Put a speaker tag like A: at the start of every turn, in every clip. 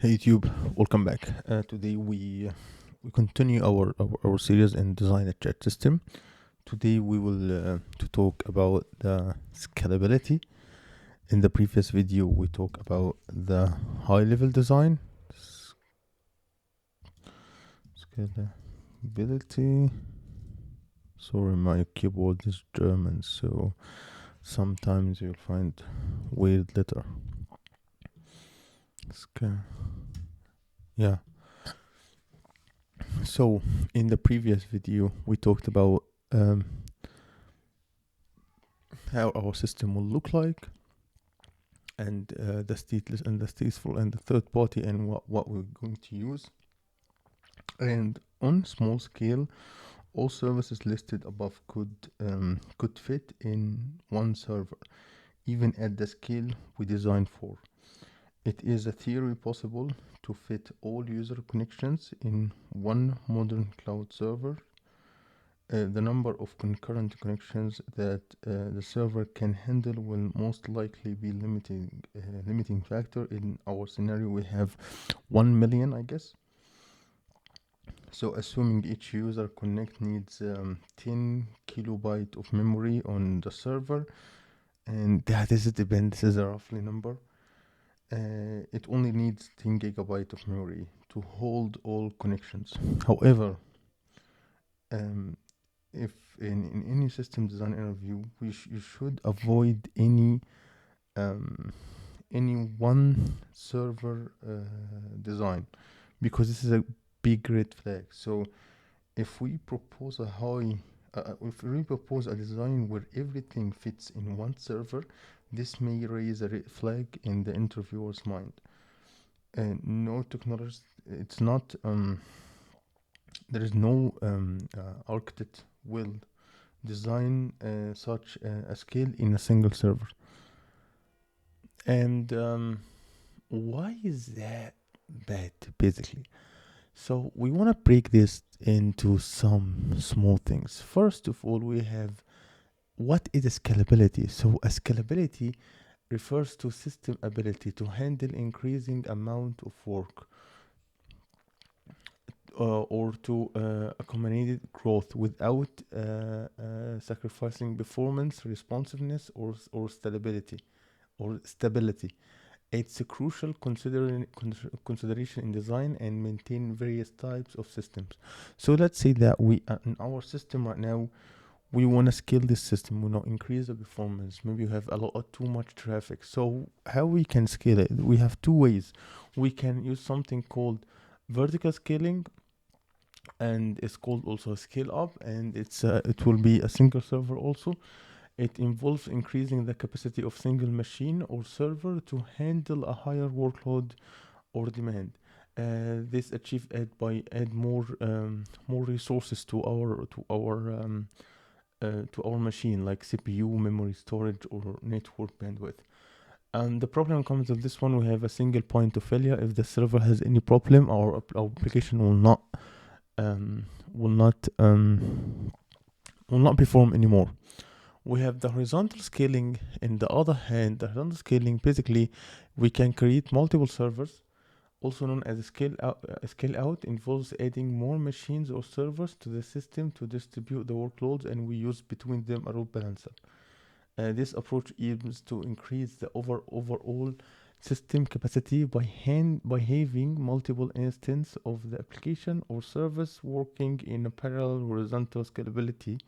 A: Hey YouTube, welcome back. Today we continue our series in design a chat system. Today we will to talk about the scalability. In the previous video we talked about the high level design. Scalability. Sorry, my keyboard is German, so sometimes you'll find weird letter. Yeah. So in the previous video we talked about how our system will look like, and the stateless and the stateful and the third party, and what we're going to use. And on small scale, all services listed above could fit in one server, even at the scale we designed for. It is a theory possible to fit all user connections in one modern cloud server. The number of concurrent connections that the server can handle will most likely be limiting factor. In our scenario, we have 1 million, I guess. So assuming each user connect needs 10 kilobyte of memory on the server, and that is it depends, this is a roughly number. It only needs 10 gigabyte of memory to hold all connections. However, if in any system design interview, you should avoid any one server design, because this is a big red flag. So if we propose if we propose a design where everything fits in one server, this may raise a red flag in the interviewer's mind. And no technology, it's not there is no architect will design such a scale in a single server. And why is that bad, basically? So we want to break this into some small things. First of all, we have what is a scalability. So a scalability refers to system ability to handle increasing amount of work, or to accommodate growth without sacrificing performance, responsiveness, or stability. It's a crucial consideration in design and maintain various types of systems. So let's say that we in our system right now, we want to scale this system, we want to increase the performance. Maybe you have a lot of too much traffic. So how we can scale it? We have two ways. We can use something called vertical scaling, and it's called also scale up, and it will be a single server also. It involves increasing the capacity of single machine or server to handle a higher workload or demand. This achieved by add more resources to our machine, like CPU, memory, storage, or network bandwidth. And the problem comes with this one: we have a single point of failure. If the server has any problem, our application um, will not um, will not perform anymore. We have the horizontal scaling. In the other hand, the horizontal scaling, basically we can create multiple servers, also known as a scale out. Scale out involves adding more machines or servers to the system to distribute the workloads, and we use between them a load balancer. This approach aims to increase the overall system capacity by having multiple instances of the application or service working in a parallel. Horizontal scalability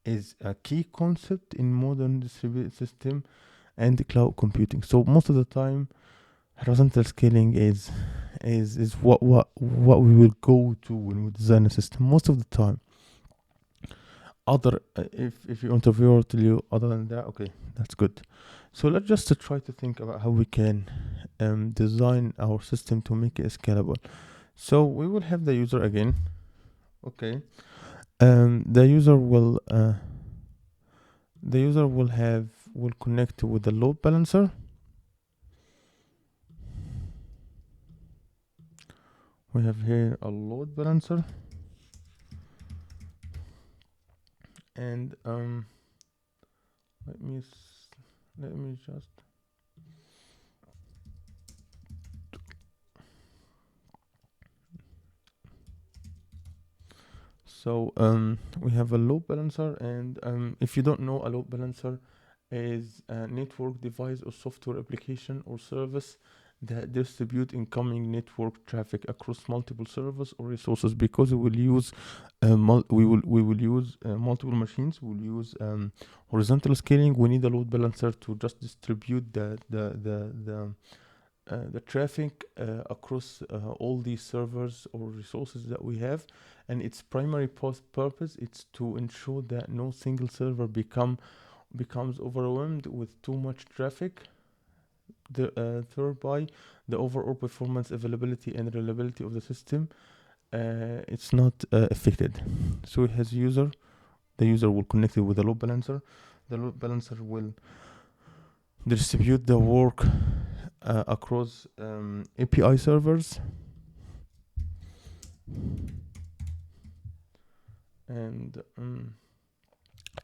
A: is a key concept in modern distributed system and cloud computing. So most of the time, horizontal scaling is what we will go to when we design a system. Most of the time, other if your interviewer tell you other than that, okay, that's good. So let's just try to think about how we can design our system to make it scalable. So we will have the user again. Okay. The user will will connect with the load balancer. We have here a load balancer, and let me just So we have a load balancer, and if you don't know, a load balancer is a network device or software application or service that distribute incoming network traffic across multiple servers or resources, because we will use we will use multiple machines. We'll use horizontal scaling. We need a load balancer to just distribute the traffic across all these servers or resources that we have, and its primary purpose is to ensure that no single server becomes overwhelmed with too much traffic, thereby the overall performance, availability, and reliability of the system it's not affected. So it has the user will connect it with a load balancer. The load balancer will distribute the work across API servers, and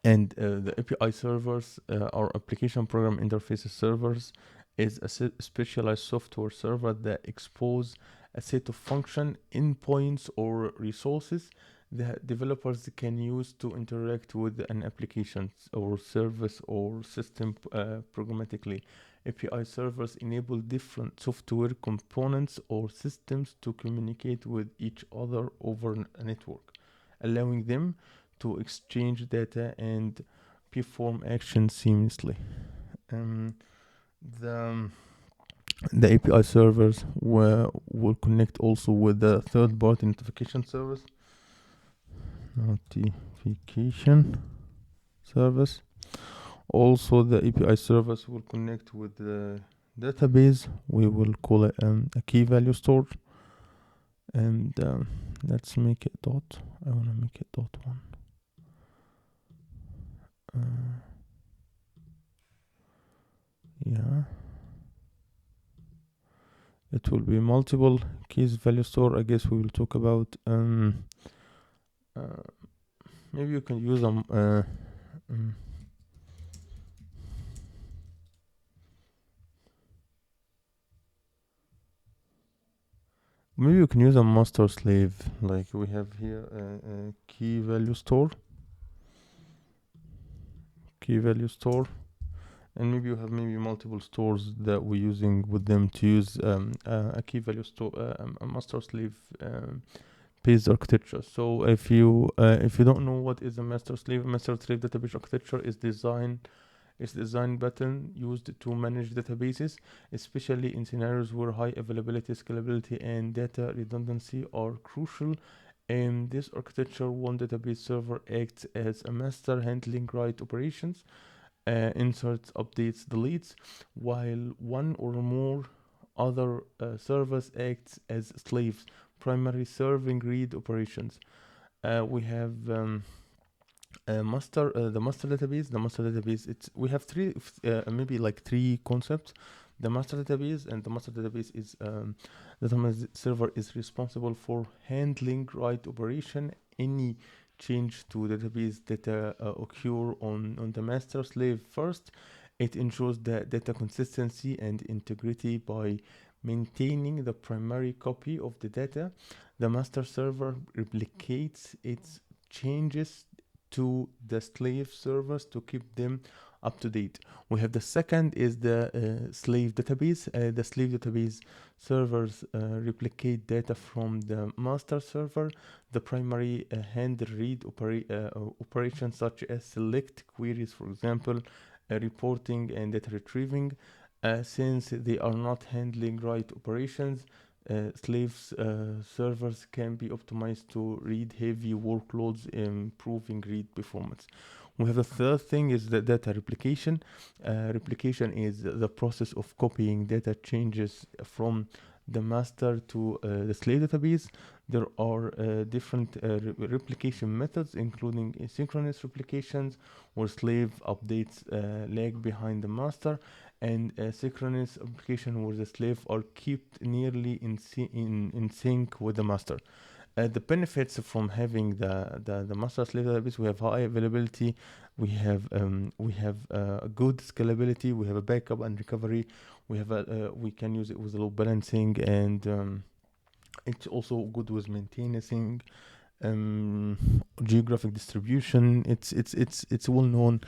A: the API servers or application program interfaces servers is a specialized software server that expose a set of function endpoints or resources that developers can use to interact with an application or service or system programmatically. API servers enable different software components or systems to communicate with each other over a network, allowing them to exchange data and perform actions seamlessly. Um, the the API servers will connect also with the third-party notification service. Notification service. Also, the API service will connect with the database. We will call it a key value store. And let's make it dot. I want to make it dot one. Yeah, it will be multiple keys value store. I guess we will talk about maybe you can use maybe you can use a master slave, like we have here a key value store, and maybe you have maybe multiple stores that we're using with them to use a key value store, a master slave based architecture. So if you don't know what is a master slave database architecture is design pattern used to manage databases, especially in scenarios where high availability, scalability, and data redundancy are crucial. In this architecture, one database server acts as a master, handling write operations, inserts, updates, deletes, while one or more other servers acts as slaves, primarily serving read operations. We have the master database. The master database, we have maybe like three concepts. The master database, and the master database is the database server is responsible for handling write operation. Any change to database data occur on the master slave first. It ensures the data consistency and integrity by maintaining the primary copy of the data. The master server replicates its changes to the slave servers to keep them up to date. We have the second is the slave database. The slave database servers replicate data from the master server. The primary handle read operations such as select queries, for example, reporting and data retrieving. Since they are not handling write operations, servers can be optimized to read heavy workloads, improving read performance. We have the third thing is the data replication. Replication is the process of copying data changes from the master to the slave database. There are different replication methods, including asynchronous replications, where slave updates lag behind the master, and synchronous application where the slave are kept nearly in sync with the master. The benefits from having the master slave database: we have high availability, we have good scalability, we have a backup and recovery, we can use it with load balancing, and it's also good with maintaining geographic distribution. It's well known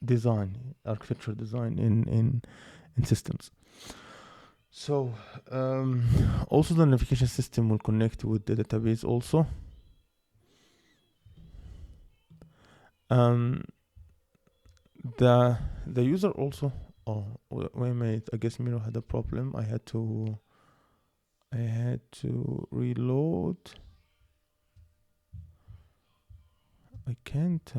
A: design, architecture design in systems. So also the navigation system will connect with the database also. Um, the user also. Oh, wait a minute. I guess Miro had a problem. I had to reload. I can't.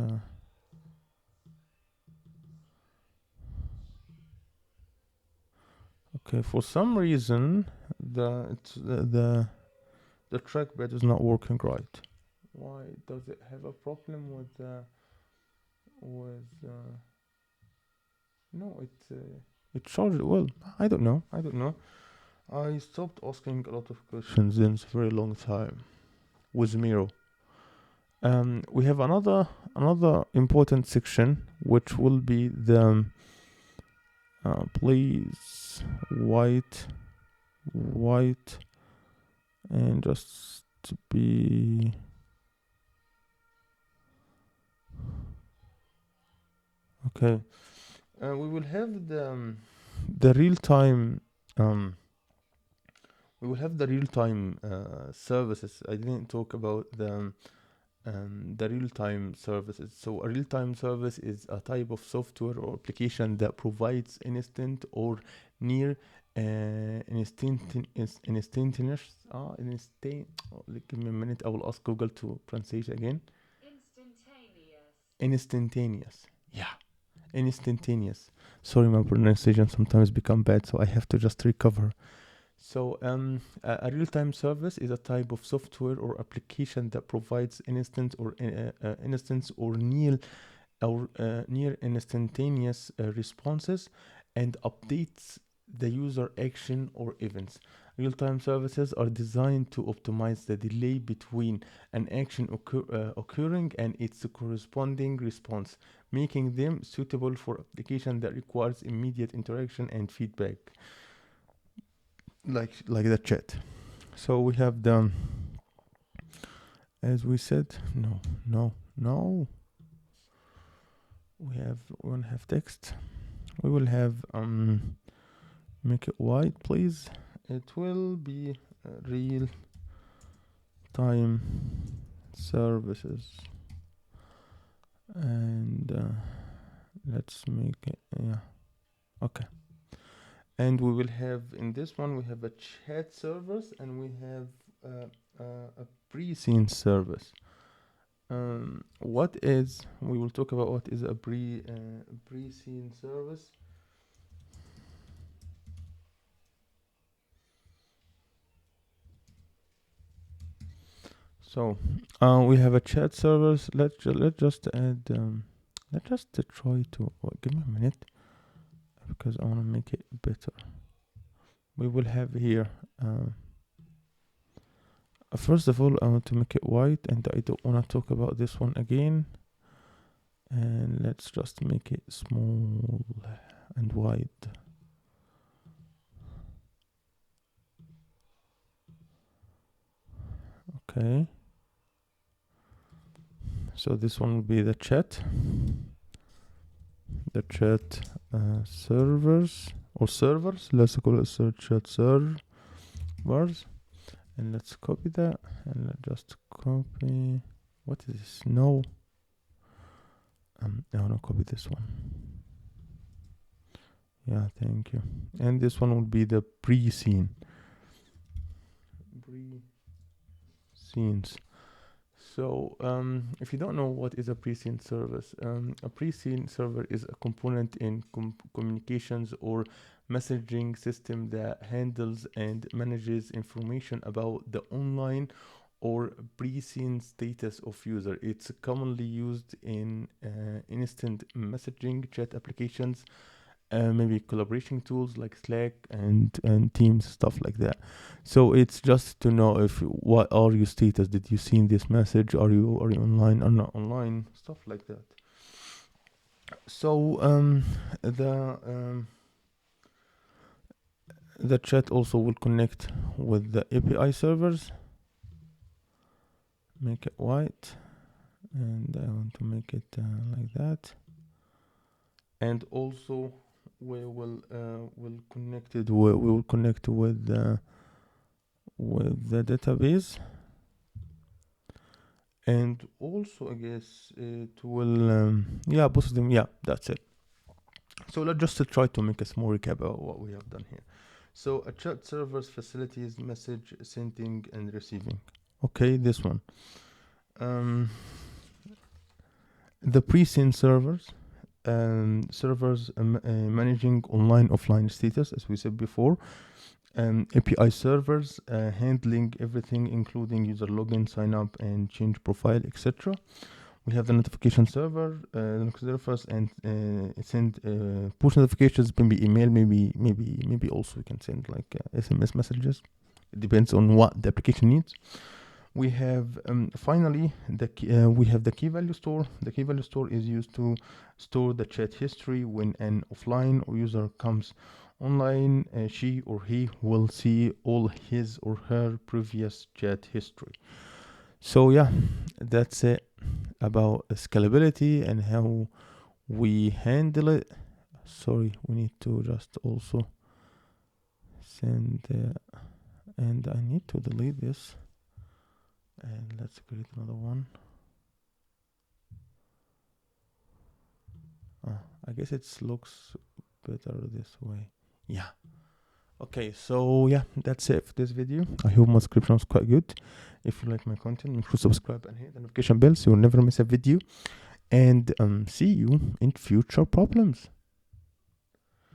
A: Okay, for some reason the trackpad is not working right. Why does it have a problem with? No, it charged well. I don't know. I don't know. I stopped asking a lot of questions in a very long time with Miro. We have another important section, which will be the please white, and just to be okay. We will have the real time. We will have the real time services. I didn't talk about the real time services. So, a real time service is a type of software or application that provides instant or near instantaneous. Give me a minute. I will ask Google to translate again. Instantaneous. Yeah, instantaneous. Sorry, my pronunciation sometimes become bad, so I have to just recover. So, a real-time service is a type of software or application that provides instance or near instantaneous responses and updates the user action or events. Real-time services are designed to optimize the delay between an action occurring and its corresponding response, making them suitable for application that requires immediate interaction and feedback, like the chat. So we have the, as we said, no. We won't have text. We will have make it white, please. It will be real time services, and let's make it, yeah, okay. And we will have, in this one we have a chat service, and we have a pre-scene service. We will talk about what is a pre-scene service. So we have a chat service. Let's just add let's just try to give me a minute, because I want to make it better. We will have here first of all, I want to make it white, and I don't want to talk about this one again. And let's just make it small and wide. Okay. So this one will be the chat. The chat servers or servers. Let's call it chat servers. And let's copy that, and let's just copy. What is this? No. I want to copy this one. Yeah, thank you. And this one will be the pre-scene. Pre-scenes. So, if you don't know what is a pre-scene service, a pre-scene server is a component in communications or messaging system that handles and manages information about the online or pre-scene status of user. It's commonly used in instant messaging, chat applications, maybe collaboration tools like Slack and Teams, stuff like that. So it's just to know if what are your status. Did you see this message? Are you online or not online? Stuff like that. So The chat also will connect with the API servers. Make it white, and I want to make it like that. And also we will connect it. We will connect with the database. And also I guess it will yeah, both of them. Yeah, that's it. So let's just try to make a small recap of what we have done here. So a chat server's facilities message sending and receiving. Okay, this one. The pre-send servers, managing online offline status, as we said before. API servers handling everything, including user login, sign up, and change profile, etc. We have the notification server, servers, and send push notifications, maybe email, maybe also we can send like SMS messages. It depends on what the application needs. We have finally we have the key value store. The key value store is used to store the chat history when an offline or user comes online. She or he will see all his or her previous chat history. So yeah, that's it about scalability and how we handle it. Sorry, we need to just also send and I need to delete this, and let's create another one. I guess it looks better this way. Yeah. Okay, so yeah, that's it for this video. I hope my description was quite good. If you like my content, make sure to subscribe and hit the notification bell so you'll never miss a video. And see you in future problems.